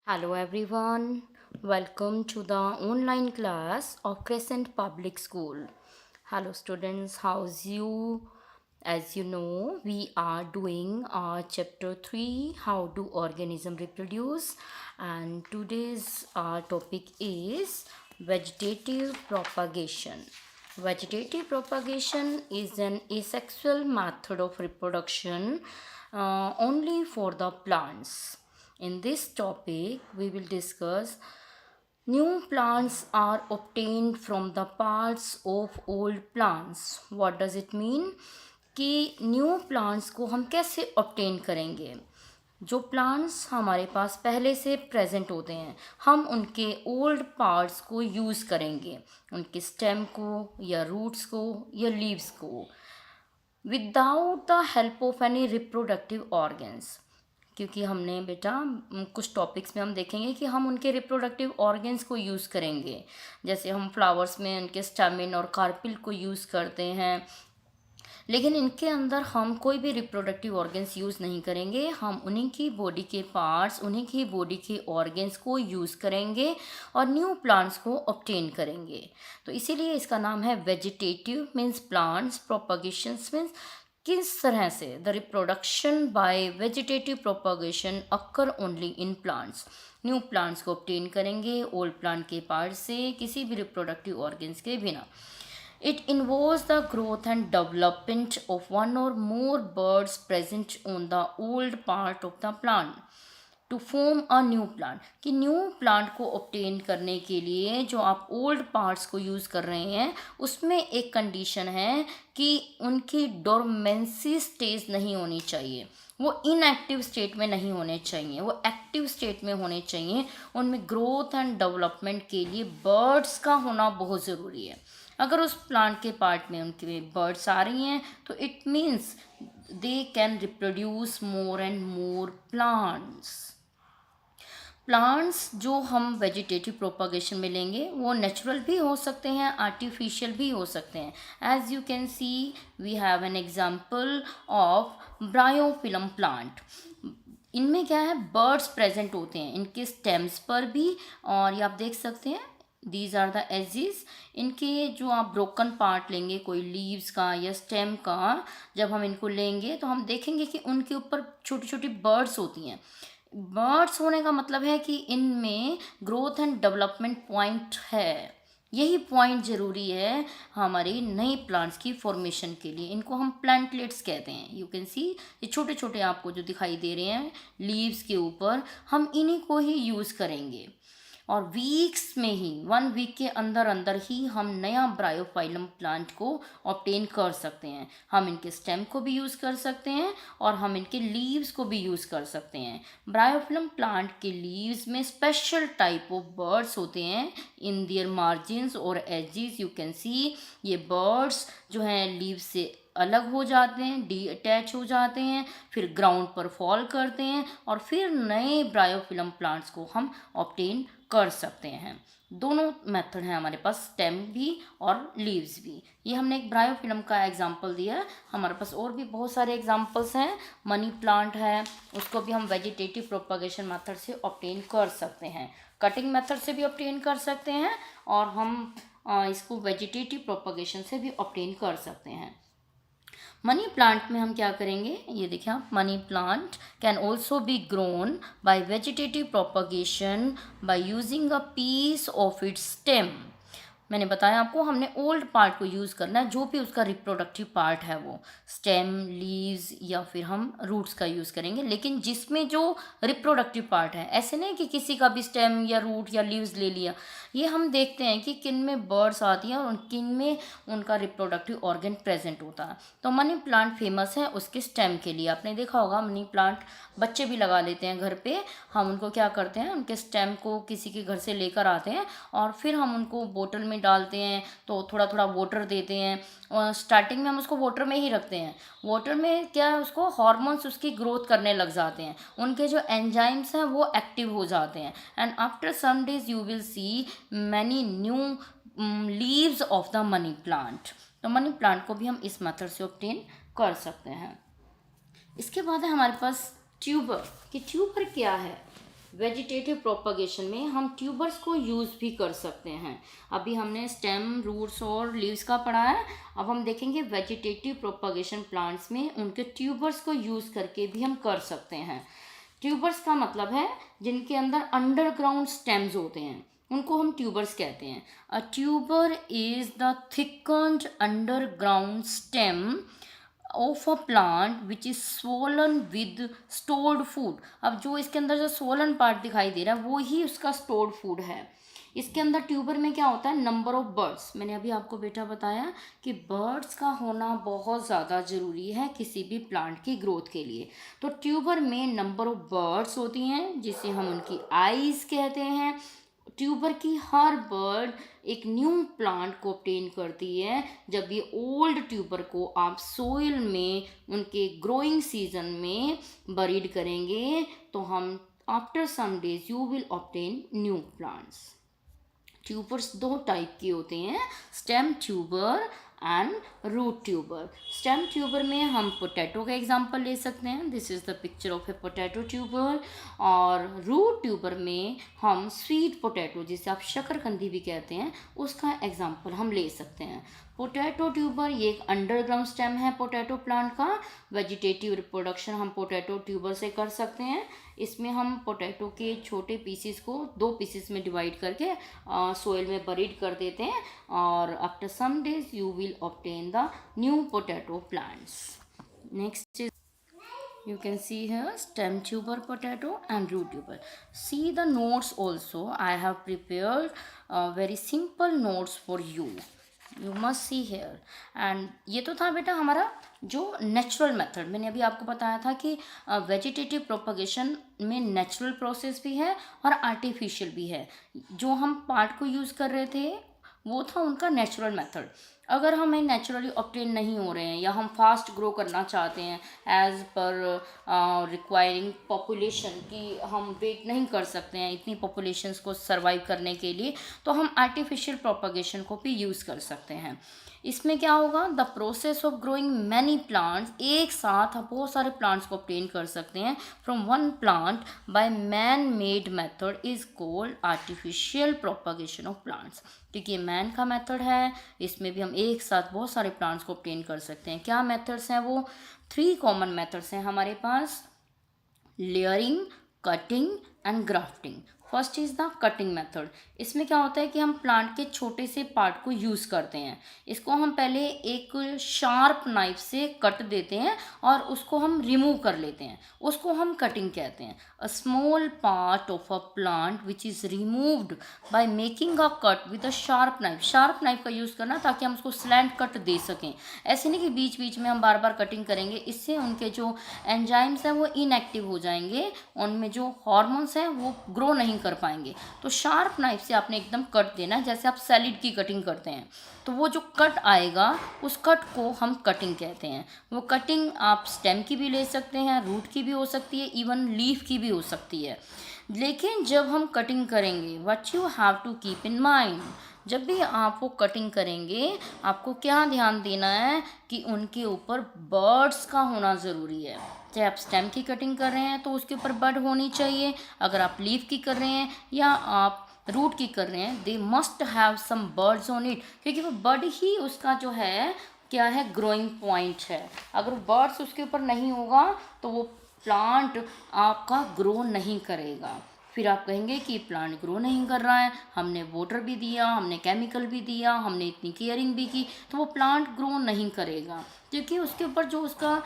Hello everyone, welcome to the online class of Crescent Public School. Hello students, how's you? As you know, we are doing our chapter 3, how do organisms reproduce, and today's topic is vegetative propagation. Vegetative propagation is an asexual method of reproduction only for the plants. In this topic, we will discuss new plants are obtained from the parts of old plants. What does it mean? कि new plants को हम कैसे obtain करेंगे। जो plants हमारे पास पहले से present होते हैं, हम उनके ओल्ड पार्ट्स को यूज़ करेंगे, उनके स्टेम को या रूट्स को या लीव्स को, without the help of any reproductive organs. क्योंकि हमने बेटा कुछ टॉपिक्स में हम देखेंगे कि हम उनके रिप्रोडक्टिव ऑर्गन्स को यूज़ करेंगे, जैसे हम फ्लावर्स में उनके स्टेमिन और कार्पिल को यूज़ करते हैं, लेकिन इनके अंदर हम कोई भी रिप्रोडक्टिव ऑर्गन्स यूज़ नहीं करेंगे। हम उन्हीं की बॉडी के पार्ट्स, उन्हीं की बॉडी के ऑर्गन्स को यूज़ करेंगे और न्यू प्लांट्स को ऑब्टेन करेंगे। तो इसीलिए इसका नाम है वेजिटेटिव, मीन्स प्लांट्स, प्रोपगेशंस मीन्स किस तरह से the reproduction by vegetative propagation occur only in plants. New plants को ऑब्टेन करेंगे ओल्ड प्लांट के पार्ट से, किसी भी रिप्रोडक्टिव ऑर्गन्स के बिना। It involves the growth and development of one or more buds present on the old part of the plant to form a new plant। कि new plant को obtain करने के लिए जो आप ओल्ड पार्ट्स को यूज़ कर रहे हैं, उसमें एक कंडीशन है कि उनकी डोरमेंसी स्टेज नहीं होनी चाहिए, वो इनएक्टिव स्टेट में नहीं होने चाहिए, वो एक्टिव स्टेट में होने चाहिए। उनमें ग्रोथ एंड डेवलपमेंट के लिए बर्ड्स का होना बहुत ज़रूरी है। अगर उस प्लांट के पार्ट में उनके बर्ड्स आ रही हैं तो it means they can reproduce more and more plants जो हम वेजिटेटिव प्रोपगेशन में लेंगे वो नेचुरल भी हो सकते हैं, आर्टिफिशियल भी हो सकते हैं। As you can see we have an example of bryophyllum plant. इनमें क्या है, बर्ड्स प्रेजेंट होते हैं इनके स्टेम्स पर भी, और ये आप देख सकते हैं दीज आर द एजिस। इनके जो आप ब्रोकन पार्ट लेंगे कोई लीव्स का या स्टेम का, जब हम इनको लेंगे तो हम देखेंगे कि उनके ऊपर छोटी छोटी बर्ड्स होती हैं। बर्ड्स होने का मतलब है कि इनमें ग्रोथ एंड डेवलपमेंट पॉइंट है। यही पॉइंट ज़रूरी है हमारी नई प्लांट्स की फॉर्मेशन के लिए। इनको हम प्लांटलेट्स कहते हैं। यू कैन सी ये छोटे छोटे आपको जो दिखाई दे रहे हैं लीव्स के ऊपर, हम इन्हीं को ही यूज़ करेंगे और वीक्स में ही, 1 वीक के अंदर अंदर ही हम नया ब्रायोफाइलम प्लांट को ऑब्टेन कर सकते हैं। हम इनके स्टेम को भी यूज़ कर सकते हैं और हम इनके लीव्स को भी यूज़ कर सकते हैं। ब्रायोफिलम प्लांट के लीव्स में स्पेशल टाइप ऑफ बर्ड्स होते हैं इन दियर मार्जिन्स और एजिस। यू कैन सी ये बर्ड्स जो हैं लीव से अलग हो जाते हैं, डी अटैच हो जाते हैं, फिर ग्राउंड पर फॉल करते हैं और फिर नए ब्रायोफिलम प्लांट्स को हम ऑब्टेन कर सकते हैं। दोनों मेथड हैं हमारे पास, स्टेम भी और लीव्स भी। ये हमने एक ब्रायोफिलम का एग्जांपल दिया है, हमारे पास और भी बहुत सारे एग्जांपल्स हैं। मनी प्लांट है, उसको भी हम वेजिटेटिव प्रोपगेशन मेथड से ऑब्टेन कर सकते हैं, कटिंग मेथड से भी ऑब्टेन कर सकते हैं और हम इसको वेजिटेटिव प्रोपगेशन से भी ऑब्टेन कर सकते हैं। मनी प्लांट में हम क्या करेंगे, ये देखिए आप, money plant can also be grown by vegetative propagation by using a piece of its stem. मैंने बताया आपको हमने ओल्ड पार्ट को यूज़ करना है, जो भी उसका रिप्रोडक्टिव पार्ट है वो स्टेम, लीव्स या फिर हम रूट्स का यूज़ करेंगे, लेकिन जिसमें जो रिप्रोडक्टिव पार्ट है, ऐसे नहीं कि किसी का भी स्टेम या रूट या लीव्स ले लिया। ये हम देखते हैं कि किन में बर्ड्स आती हैं और किन में उनका रिप्रोडक्टिव ऑर्गन प्रेजेंट होता है। तो मनी प्लांट फेमस है उसके स्टेम के लिए। आपने देखा होगा मनी प्लांट बच्चे भी लगा लेते हैं घर पे। हम उनको क्या करते हैं, उनके स्टेम को किसी के घर से लेकर आते हैं और फिर हम उनको बोतल में डालते हैं, तो थोड़ा थोड़ा वाटर देते हैं और स्टार्टिंग में हम उसको वाटर में ही रखते हैं। वाटर में क्या है, उसको हार्मोन्स उसकी ग्रोथ करने लग जाते हैं, उनके जो एंजाइम्स हैं वो एक्टिव हो जाते हैं and after some days you will see many new leaves of the money plant. तो मनी प्लांट को भी हम इस मेथड से ऑब्टेन कर सकते हैं। इसके बाद है हमारे पास ट्यूबर। कि ट्यूबर क्या है, वेजिटेटिव प्रोपगेशन में हम ट्यूबर्स को यूज़ भी कर सकते हैं। अभी हमने स्टेम, रूट्स और लीव्स का पढ़ा है। अब हम देखेंगे वेजिटेटिव प्रोपगेशन प्लांट्स में उनके ट्यूबर्स को यूज़ करके भी हम कर सकते हैं। ट्यूबर्स का मतलब है जिनके अंदर अंडरग्राउंड स्टेम्स होते हैं, उनको हम ट्यूबर्स कहते हैं। A tuber is the thickened underground stem of a plant which is swollen with stored food. अब जो इसके अंदर जो स्वोलन पार्ट दिखाई दे रहा है वो ही उसका स्टोर्ड फूड है। इसके अंदर ट्यूबर में क्या होता है, नंबर ऑफ बर्ड्स। मैंने अभी आपको बेटा बताया कि बर्ड्स का होना बहुत ज़्यादा ज़रूरी है किसी भी प्लांट की ग्रोथ के लिए। तो ट्यूबर में नंबर ऑफ बर्ड्स होती हैं जिसे हम उनकी आइज कहते हैं। ट्यूबर की हर बर्ड एक न्यू प्लांट को ऑब्टेन करती है। जब ये ओल्ड ट्यूबर को आप सोइल में उनके ग्रोइंग सीजन में बरीड करेंगे तो हम after some days you will obtain new plants. Tubers दो टाइप के होते हैं, stem tuber and root tuber. Stem tuber में हम पोटैटो का एग्जांपल ले सकते हैं, this is the picture of a potato tuber. और रूट ट्यूबर में हम स्वीट पोटैटो, जिसे आप शकरकंदी भी कहते हैं, उसका एग्जांपल हम ले सकते हैं। पोटैटो ट्यूबर ये एक अंडरग्राउंड स्टेम है पोटैटो प्लांट का। वेजिटेटिव रिप्रोडक्शन हम पोटैटो ट्यूबर से कर सकते हैं। इसमें हम पोटैटो के छोटे पीसीस को 2 पीसीस में डिवाइड करके सोइल में बरीड कर देते हैं और after some days you will obtain the new potato plants. Next is you can see here stem tuber potato and root tuber. See the notes also. I have prepared very simple notes for you. You must see here. And ये तो था बेटा हमारा जो natural method. मैंने अभी आपको बताया था कि वेजिटेटिव प्रोपगेशन में नेचुरल प्रोसेस भी है और आर्टिफिशियल भी है। जो हम पार्ट को यूज़ कर रहे थे वो था उनका नेचुरल मेथड। अगर हमें नेचुरली ऑब्टेन नहीं हो रहे हैं या हम फास्ट ग्रो करना चाहते हैं एज पर रिक्वायरिंग पॉपुलेशन कि हम वेट नहीं कर सकते हैं इतनी पॉपुलेशंस को सर्वाइव करने के लिए, तो हम आर्टिफिशियल प्रोपगेशन को भी यूज़ कर सकते हैं। इसमें क्या होगा, the process of growing many plants, एक साथ आप बहुत सारे प्लांट्स को ऑब्टेन कर सकते हैं from one plant by man made method is called artificial propagation of plants. क्योंकि ये मैन का मेथड है, इसमें भी हम एक साथ बहुत सारे प्लांट्स को ऑब्टेन कर सकते हैं। क्या मेथड्स हैं वो? 3 कॉमन मेथड्स हैं हमारे पास, layering, cutting and grafting. First is the cutting method. इसमें क्या होता है कि हम प्लांट के छोटे से पार्ट को यूज़ करते हैं। इसको हम पहले एक शार्प नाइफ से कट देते हैं और उसको हम रिमूव कर लेते हैं, उसको हम कटिंग कहते हैं। A small part of a plant which is removed by making a cut with a sharp knife. Sharp knife का यूज़ करना ताकि हम उसको स्लैंट कट दे सकें। ऐसे नहीं कि बीच बीच में हम बार बार कटिंग करेंगे, इससे उनके जो एंजाइम्स हैं वो इनएक्टिव हो जाएंगे, उनमें जो हार्मोन्स हैं वो ग्रो नहीं कर पाएंगे। तो शार्प नाइफ से आपने एकदम कट देना है, जैसे आप सैलिड की कटिंग करते हैं। तो वो जो कट आएगा उस कट को हम कटिंग कहते हैं। वो कटिंग आप स्टेम की भी ले सकते हैं, रूट की भी हो सकती है, इवन लीफ की भी हो सकती है। लेकिन जब हम कटिंग करेंगे, what you have to keep in mind, जब भी आप वो कटिंग करेंगे आपको क्या ध्यान देना है कि उनके ऊपर बर्ड्स का होना ज़रूरी है। चाहे आप स्टेम की कटिंग कर रहे हैं तो उसके ऊपर बर्ड होनी चाहिए, अगर आप लीफ की कर रहे हैं या आप रूट की कर रहे हैं, they must have some buds on it, क्योंकि वो बर्ड ही उसका जो है क्या है, ग्रोइंग पॉइंट है। अगर बर्ड्स उसके ऊपर नहीं होगा तो वो प्लांट आपका ग्रो नहीं करेगा। फिर आप कहेंगे कि प्लांट ग्रो नहीं कर रहा है, हमने वाटर भी दिया, हमने केमिकल भी दिया, हमने इतनी केयरिंग भी की, तो वो प्लांट ग्रो नहीं करेगा। क्योंकि उसके ऊपर जो उसका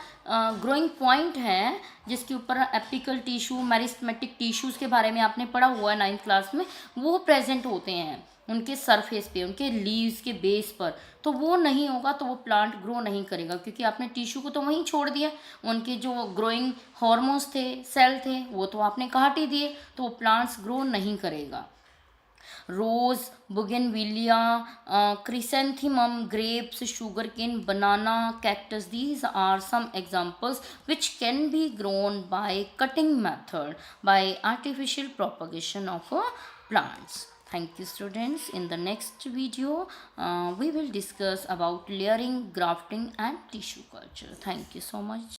ग्रोइंग पॉइंट है, जिसके ऊपर एपिकल टिश्यू, मेरिस्टेमेटिक टिश्यूज़ के बारे में आपने पढ़ा हुआ है 9th क्लास में, वो प्रेजेंट होते हैं उनके सरफेस पे, उनके लीव्स के बेस पर। तो वो नहीं होगा तो वो प्लांट ग्रो नहीं करेगा, क्योंकि आपने टिश्यू को तो वहीं छोड़ दिया, उनके जो ग्रोइंग हॉर्मोन्स थे, सेल थे, वो तो आपने काट ही दिए, तो वो प्लांट्स ग्रो नहीं करेगा। Rose, bougainvillea, chrysanthemum, grapes, sugarcane, banana, cactus, these are some examples which can be grown by cutting method, by artificial propagation of plants. Thank you students. In the next video we will discuss about layering, grafting and tissue culture. Thank you so much.